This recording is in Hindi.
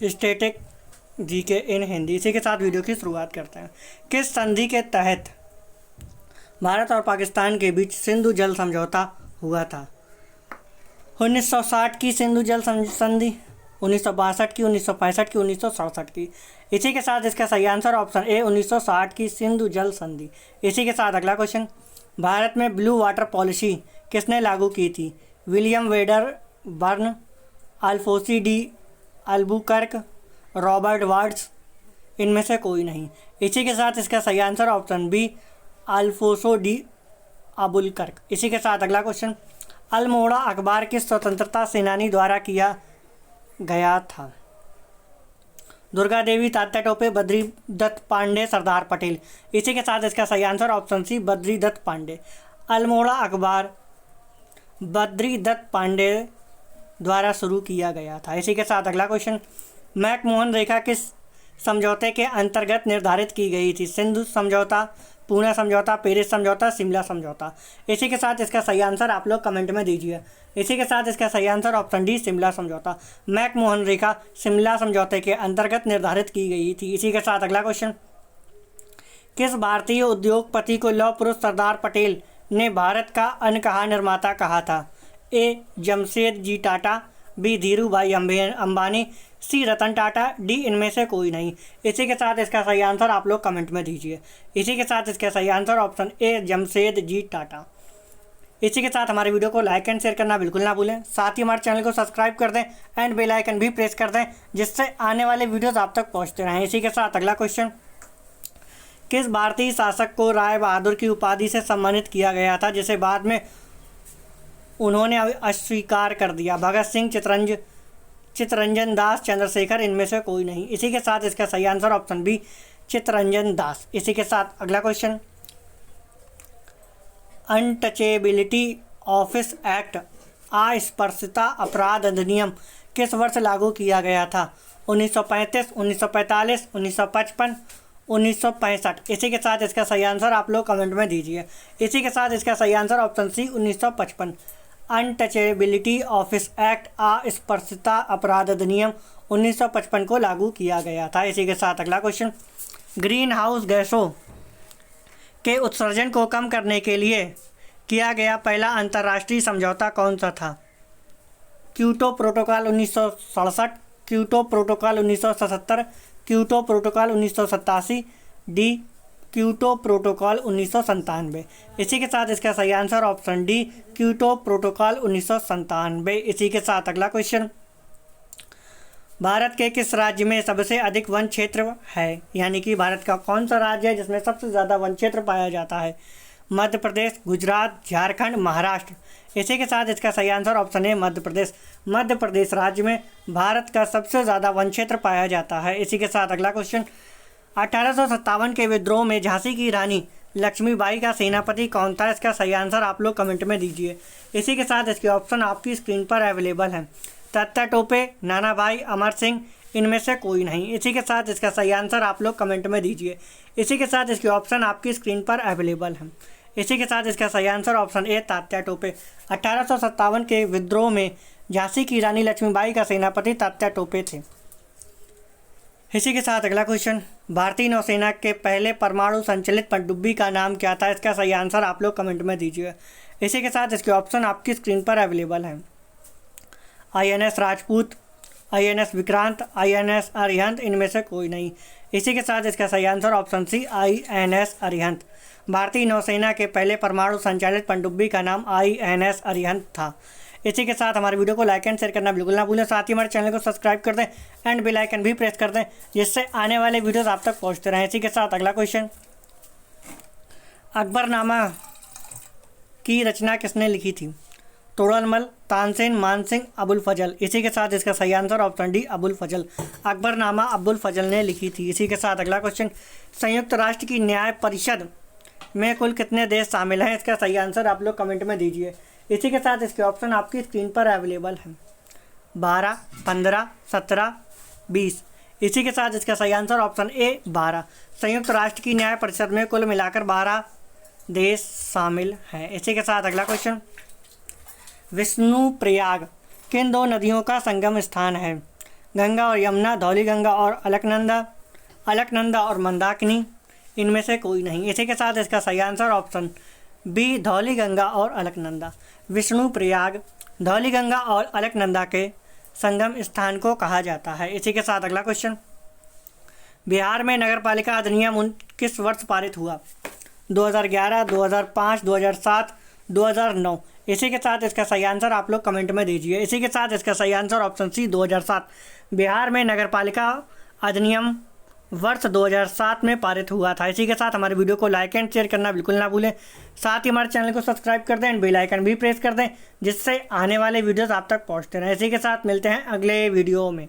स्टैटिक जीके इन हिंदी। इसी के साथ वीडियो की शुरुआत करते हैं। किस संधि के तहत भारत और पाकिस्तान के बीच सिंधु जल समझौता हुआ था? 1960 की सिंधु जल संधि, 1962 की, 1965 की, 1967 की। इसी के साथ इसका सही आंसर ऑप्शन ए 1960 की सिंधु जल संधि। इसी के साथ अगला क्वेश्चन, भारत में ब्लू वाटर पॉलिसी किसने लागू की थी? विलियम वेडर बर्न, अल्फोसी डी अल्बुकर्क, रॉबर्ट वार्ड्स, इनमें से कोई नहीं। इसी के साथ इसका सही आंसर ऑप्शन बी अल्फोसो डी अबुलकर्क। इसी के साथ अगला क्वेश्चन, अल्मोड़ा अखबार किस स्वतंत्रता सेनानी द्वारा किया गया था? दुर्गा देवी, तात्या टोपे, बद्री दत्त पांडे, सरदार पटेल। इसी के साथ इसका सही answer option C Badri Dutt Pande. Almora अखबार बद्री दत्त पांडे द्वारा शुरू किया गया था। इसी के साथ अगला क्वेश्चन, मैकमोहन रेखा किस समझौते के अंतर्गत निर्धारित की गई थी? सिंधु समझौता, पूना समझौता, पेरिस समझौता, शिमला समझौता। इसी के साथ इसका सही आंसर आप लोग कमेंट में दीजिए। इसी के साथ इसका सही आंसर ऑप्शन डी शिमला समझौता। मैकमोहन रेखा शिमला समझौते के अंतर्गत निर्धारित की गई थी। इसी के साथ अगला क्वेश्चन, किस भारतीय उद्योगपति को लौह पुरुष सरदार पटेल ने भारत का अनकहा निर्माता कहा था? ए जमशेदजी टाटा, बी धीरू भाई अंबानी, सी रतन टाटा, डी इनमें से कोई नहीं। इसी के साथ इसका सही आंसर आप लोग कमेंट में दीजिए। इसी के साथ इसका सही answer option A Jamshedji Tata. इसी के साथ हमारे वीडियो को लाइक एंड शेयर करना बिल्कुल ना भूलें। साथ ही हमारे चैनल को सब्सक्राइब कर दें एंड बेल आइकन भी प्रेस कर दें, जिससे आने वाले वीडियोस आप तक पहुंचते रहें। इसी के साथ अगला क्वेश्चन, किस भारतीय शासक को राय बहादुर की उपाधि से सम्मानित किया गया था, जिसे बाद में उन्होंने अस्वीकार कर दिया? भगत सिंह, चित्तरंजन दास, चंद्रशेखर, इनमें से कोई नहीं। इसी के साथ इसका सही answer option B Chittaranjan Das. इसी के साथ अगला क्वेश्चन, अनटचेबिलिटी ऑफिस एक्ट अस्पृश्यता अपराध अधिनियम किस वर्ष लागू किया गया था? 1935, 1945, 1955, 1965। इसी के साथ इसका सही आंसर आप लोग कमेंट में दीजिए। इसी के साथ इसका सही answer option C 1955। Untouchability office act अस्पृश्यता अपराध अधिनियम 1955 को लागू किया गया था। इसी के साथ अगला क्वेश्चन, ग्रीन हाउस गैसों के उत्सर्जन को कम करने के लिए किया गया पहला अंतर्राष्ट्रीय समझौता कौन सा था? Kyoto protocol 1967, Kyoto protocol 1977, Kyoto protocol 1987, D Kyoto protocol 1997। इसी के साथ इसका सही answer option D Kyoto protocol 1997। इसी के साथ अगला क्वेश्चन, भारत के किस राज्य में सबसे अधिक वन क्षेत्र है? यानी कि भारत का कौन सा राज्य है जिसमें सबसे ज़्यादा वन क्षेत्र पाया जाता है? मध्य प्रदेश, गुजरात, झारखंड, महाराष्ट्र। इसी के साथ इसका सही आंसर ऑप्शन है मध्य प्रदेश। मध्य प्रदेश राज्य में भारत का सबसे ज़्यादा वन क्षेत्र पाया जाता है। इसी के साथ अगला क्वेश्चन, 1857 के विद्रोह में झांसी की रानी लक्ष्मीबाई का सेनापति कौन था? इसका सही आंसर आप लोग कमेंट में दीजिए। इसी के साथ इसके ऑप्शन आपकी स्क्रीन पर अवेलेबल हैं। तात्या टोपे, नाना भाई, अमर सिंह, इनमें से कोई नहीं। इसी के साथ इसका सही आंसर आप लोग कमेंट में दीजिए। इसी के साथ इसके ऑप्शन आपकी स्क्रीन पर अवेलेबल हैं। इसी के साथ इसका सही आंसर ऑप्शन ए तात्या टोपे। 1857 के विद्रोह में झांसी की रानी लक्ष्मीबाई का सेनापति तात्या टोपे थे। इसी के साथ अगला क्वेश्चन, भारतीय नौसेना के पहले परमाणु संचालित पनडुब्बी का नाम क्या था? इसका सही आंसर आप लोग कमेंट में दीजिए। इसी के साथ इसके ऑप्शन आपकी स्क्रीन पर अवेलेबल हैं। INS Rajput, INS Vikrant, INS Arihant, इनमें से कोई नहीं। इसी के साथ इसका सही answer option C INS Arihant. भारतीय नौसेना के पहले परमाणु संचालित पनडुब्बी का नाम INS अरिहंत था। इसी के साथ हमारे वीडियो को लाइक एंड शेयर करना बिल्कुल ना भूलें। साथ ही हमारे चैनल को सब्सक्राइब कर दें एंड बेल आइकन भी प्रेस कर दें, जिससे आने वाले वीडियोस आप तक पहुंचते रहें। इसी के साथ अगला क्वेश्चन, अकबरनामा की रचना किसने लिखी थी? तोड़लमल, तानसेन, मानसिंह, अबुल फजल। इसी के साथ इसका सही आंसर ऑप्शन डी अबुल फजल। अकबरनामा अबुल फजल ने लिखी थी। इसी के साथ अगला क्वेश्चन, संयुक्त राष्ट्र की न्याय परिषद में कुल कितने देश शामिल हैं? इसका सही आंसर आप लोग कमेंट में दीजिए। इसी के साथ इसके ऑप्शन आपकी स्क्रीन पर अवेलेबल हैं। 12, 15, 17, 20। इसी के साथ इसका सही आंसर ऑप्शन ए 12। संयुक्त राष्ट्र की न्याय परिषद में कुल मिलाकर 12 देश शामिल हैं। इसी के साथ अगला क्वेश्चन, विष्णु प्रयाग किन दो नदियों का संगम स्थान है? गंगा और यमुना, धौली गंगा और अलकनंदा, अलकनंदा और मंदाकिनी, इनमें से कोई नहीं। इसी के साथ इसका सही answer option B, Dhauli Ganga और अलकनंदा। विष्णु प्रयाग धौली गंगा और अलकनंदा के संगम स्थान को कहा जाता है। इसी के साथ अगला क्वेश्चन, बिहार में नगरपालिका अधिनियम किस वर्ष पारित हुआ? 2011, 2005, 2007, 2009। इसी के साथ इसका सही आंसर आप लोग कमेंट में दीजिए। इसी के साथ इसका सही आंसर ऑप्शन सी, 2007। बिहार में नगरपालिका अधिनियम वर्ष 2007 में पारित हुआ था। इसी के साथ हमारे वीडियो को लाइक एंड शेयर करना बिल्कुल ना भूलें। साथ ही हमारे चैनल को सब्सक्राइब कर दें एंड बेल आइकन भी प्रेस कर दें, जिससे आने वाले वीडियोस आप तक पहुंचते रहें। इसी के साथ मिलते हैं अगले वीडियो में।